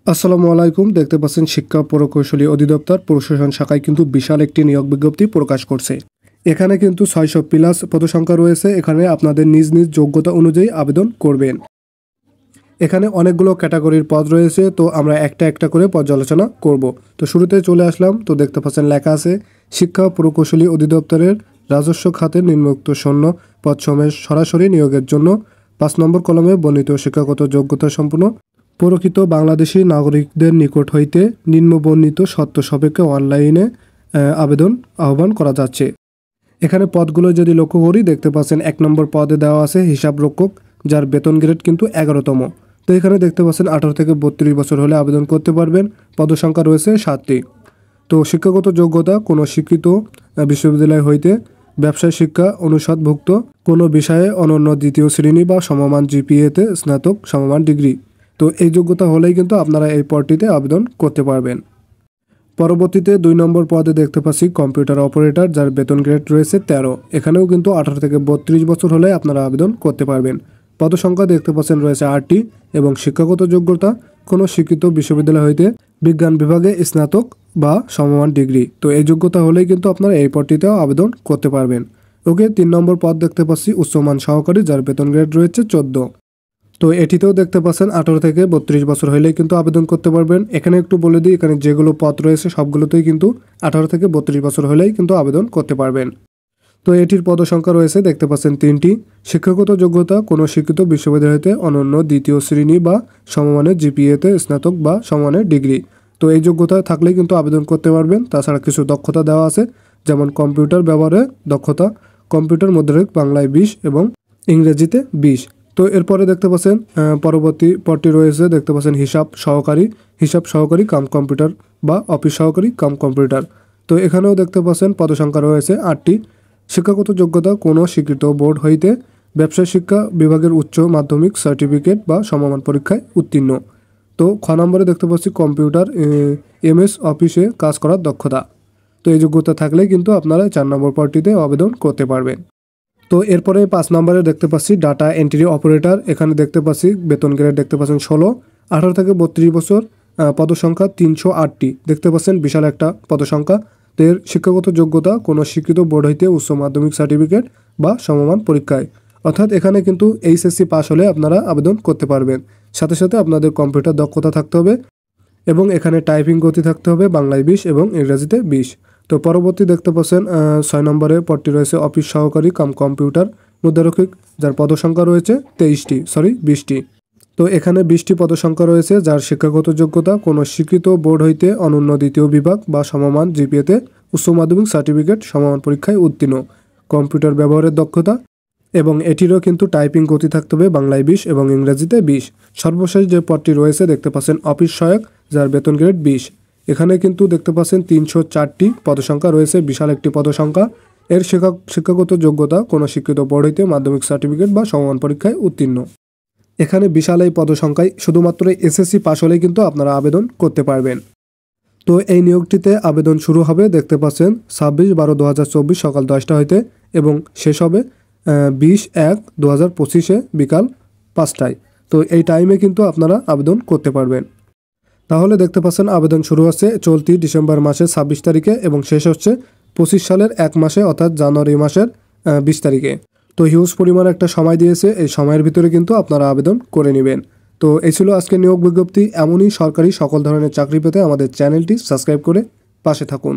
আসসালামু আলাইকুম। দেখতে পাচ্ছেন শিক্ষা প্রকৌশলী অধিদপ্তর প্রশাসন শাখায় কিন্তু বিশাল একটি নিয়োগ বিজ্ঞপ্তি প্রকাশ করছে। এখানে কিন্তু ৬০০ প্লাস পদসংখ্যা রয়েছে। এখানে আপনাদের নিজ নিজ যোগ্যতা অনুযায়ী আবেদন করবেন। এখানে অনেকগুলো ক্যাটাগরির পদ রয়েছে, তো আমরা একটা একটা করে পর্যালোচনা করব। তো শুরুতে চলে আসলাম, তো দেখতে পাচ্ছেন লেখা আছে শিক্ষা প্রকৌশলী অধিদপ্তরের রাজস্ব খাতে নিম্নোক্ত শূন্য পদসমূহে সরাসরি নিয়োগের জন্য ৫ নম্বর কলমে বর্ণিত শিক্ষাগত যোগ্যতা সম্পন্ন প্রকৃত বাংলাদেশী নাগরিকদের নিকট হইতে নিম্নবর্ণিত শর্ত সাপেক্ষে অনলাইনে আবেদন আহ্বান করা যাচ্ছে। এখানে পদগুলো যদি লক্ষ্য করি, দেখতে পাচ্ছেন ১ নম্বর পদে দেওয়া আছে হিসাব রক্ষক, যার বেতন গ্রেড কিন্তু ১১তম। তো এখানে দেখতে পাচ্ছেন ১৮ থেকে ৩২ বছর হলে আবেদন করতে পারবেন। পদসংখ্যা রয়েছে ৭টি। তো শিক্ষাগত যোগ্যতা কোনো শিক্ষিত বিশ্ববিদ্যালয় হইতে ব্যবসায় শিক্ষা অনুষদভুক্ত কোনো বিষয়ে অনন্য দ্বিতীয় শ্রেণী বা সমমান জিপিএতে স্নাতক সমমান ডিগ্রি। তো এই যোগ্যতা হলেই কিন্তু আপনারা এই পদটিতে আবেদন করতে পারবেন। পরবর্তীতে ২ নম্বর পদে দেখতে পাচ্ছি কম্পিউটার অপারেটর, যার বেতন গ্রেড রয়েছে ১৩। এখানেও কিন্তু ১৮ থেকে ৩২ বছর হলে আপনারা আবেদন করতে পারবেন। পদসংখ্যা দেখতে পাচ্ছেন রয়েছে ৮টি এবং শিক্ষাগত যোগ্যতা কোনো শিক্ষিত বিশ্ববিদ্যালয় হইতে বিজ্ঞান বিভাগে স্নাতক বা সমমান ডিগ্রি। তো এই যোগ্যতা হলেই কিন্তু আপনারা এই পদটিতেও আবেদন করতে পারবেন। ওকে, ৩ নম্বর পদ দেখতে পাচ্ছি উচ্চমান সহকারী, যার বেতন গ্রেড রয়েছে ১৪। তো এটিতেও দেখতে পাচ্ছেন ১৮ থেকে ৩২ বছর হলেই কিন্তু আবেদন করতে পারবেন। এখানে একটু বলে দিই, এখানে যেগুলো পদ রয়েছে সবগুলোতেই কিন্তু ১৮ থেকে ৩২ বছর হলেই কিন্তু আবেদন করতে পারবেন। তো এটির পদসংখ্যা রয়েছে দেখতে পাচ্ছেন ৩টি। শিক্ষাগত যোগ্যতা কোনো শিক্ষিত বিশ্ববিদ্যালয়তে অনন্য দ্বিতীয় শ্রেণী বা সমমানের জিপিএতে স্নাতক বা সমমানের ডিগ্রি। তো এই যোগ্যতা থাকলেই কিন্তু আবেদন করতে পারবেন। তাছাড়া কিছু দক্ষতা দেওয়া আছে, যেমন কম্পিউটার ব্যবহারে দক্ষতা, কম্পিউটার মুদ্রায়ক বাংলায় ২০ এবং ইংরেজিতে ২০। তো এরপরে দেখতে পাচ্ছেন পরবর্তী পদটি রয়েছে দেখতে পাচ্ছেন হিসাব সহকারী কাম কম্পিউটার বা অফিস সহকারী কাম কম্পিউটার। তো এখানেও দেখতে পাচ্ছেন পদসংখ্যা রয়েছে ৮টি। শিক্ষাগত যোগ্যতা কোনো স্বীকৃত বোর্ড হইতে ব্যবসায় শিক্ষা বিভাগের উচ্চ মাধ্যমিক সার্টিফিকেট বা সমমান পরীক্ষায় উত্তীর্ণ। তো খ নম্বরে দেখতে পাচ্ছি কম্পিউটার এমএস অফিসে কাজ করার দক্ষতা। তো এই যোগ্যতা থাকলে কিন্তু আপনারা ৪ নম্বর পদটিতে আবেদন করতে পারবেন। তো এরপরে ৫ নম্বরে দেখতে পাচ্ছি ডাটা এন্ট্রি অপারেটর। এখানে দেখতে পাচ্ছি বেতন গ্রেড দেখতে পাচ্ছেন ১৬। ১৮ থেকে ৩২ বছর, পদসংখ্যা ৩০৮টি। দেখতে পাচ্ছেন বিশাল একটা পদসংখ্যা। তো এর শিক্ষাগত যোগ্যতা কোনো স্বীকৃত বোর্ড হইতে উচ্চ মাধ্যমিক সার্টিফিকেট বা সমমান পরীক্ষায়, অর্থাৎ এখানে কিন্তু এইচএসসি পাস হলে আপনারা আবেদন করতে পারবেন। সাথে সাথে আপনাদের কম্পিউটার দক্ষতা থাকতে হবে এবং এখানে টাইপিং গতি থাকতে হবে বাংলায় ২০ এবং ইংরেজিতে ২০। তো পরবর্তী দেখতে পাচ্ছেন ৬ নম্বরে পদটি রয়েছে অফিস সহকারী কাম কম্পিউটার মুদ্রারক্ষিক, যার পদসংখ্যা রয়েছে ২০টি। তো এখানে ২০টি পদসংখ্যা রয়েছে, যার শিক্ষাগত যোগ্যতা কোনো স্বীকৃত বোর্ড হইতে অনন্য দ্বিতীয় বিভাগ বা সমমান জিপিএতে উচ্চ মাধ্যমিক সার্টিফিকেট সমমান পরীক্ষায় উত্তীর্ণ, কম্পিউটার ব্যবহারের দক্ষতা এবং এটিরও কিন্তু টাইপিং গতি থাকতে হবে বাংলায় ২০ এবং ইংরেজিতে ২০। সর্বশেষ যে পদটি রয়েছে দেখতে পাচ্ছেন অফিস সহায়ক, যার বেতন গ্রেড ২০। এখানে কিন্তু দেখতে পাচ্ছেন ৩০৪টি পদসংখ্যা রয়েছে, বিশাল একটি পদসংখ্যা। এর শিক্ষাগত যোগ্যতা কোনো শিক্ষিত বোর্ড হইতে মাধ্যমিক সার্টিফিকেট বা সমমান পরীক্ষায় উত্তীর্ণ। এখানে বিশাল এই পদসংখ্যায় শুধুমাত্র এসএসসি পাস হলেই কিন্তু আপনারা আবেদন করতে পারবেন। তো এই নিয়োগটিতে আবেদন শুরু হবে দেখতে পাচ্ছেন ২৬/১২/২০২৪ সকাল ১০টা হইতে এবং শেষ হবে ২০/১/২০২৫ বিকাল ৫টায়। তো এই টাইমে কিন্তু আপনারা আবেদন করতে পারবেন। তাহলে দেখতে পাচ্ছেন আবেদন শুরু হচ্ছে চলতি ডিসেম্বর মাসের ২৬ তারিখে এবং শেষ হচ্ছে ২৫ সালের ১ মাসে অর্থাৎ জানুয়ারি মাসের ২০ তারিখে। তো হিউজ পরিমাণ একটা সময় দিয়েছে, এই সময়ের ভিতরে কিন্তু আপনারা আবেদন করে নেবেন। তো এই ছিল আজকে নিয়োগ বিজ্ঞপ্তি। এমনই সরকারি সকল ধরনের চাকরি পেতে আমাদের চ্যানেলটি সাবস্ক্রাইব করে পাশে থাকুন।